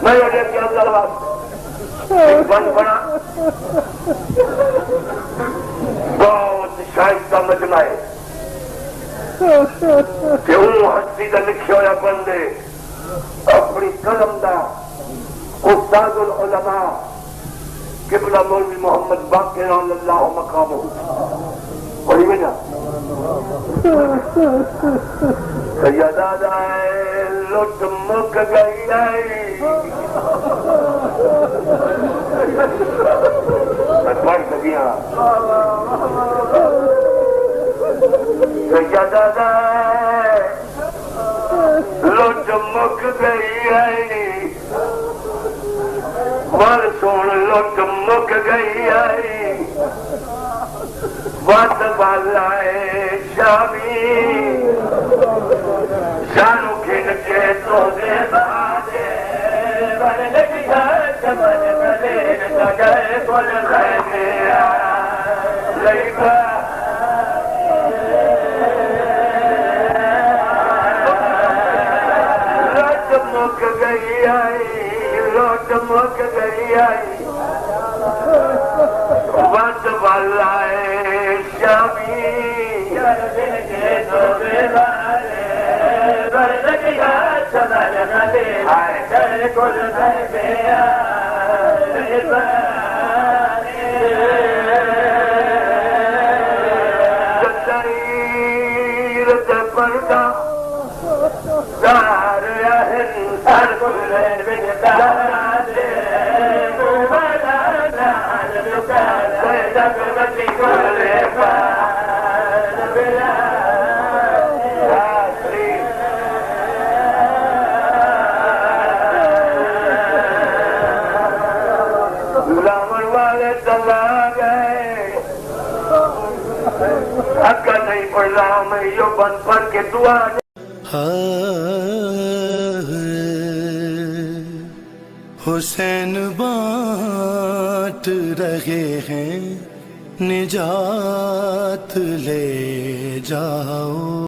मैं ये क्या जवाब बंद बना बहुत शायद का मजमा है क्यों हस्ती का लिखे हुआ बंदे अपनी कलम का उस्तादुल उलमा किबला मौलवी मोहम्मद बाक़िर अल्लाह मकामो पढ़ी में ना सैयदा लुट मुक गई मैं पढ़ सकिया सैयदा लुट मुक गई मर सोन लुट मुक गई वत वाला शामी शानू खिन के तो दे बादे बन लगिया चमन गले गए बोल गए लइबा लट मुक गई लट मुक गई वत वाला शामी अक्का नहीं पढ़ रहा मैं यो बंद पढ़ के दुआ हुसैन बांट रहे हैं निजात ले जाओ।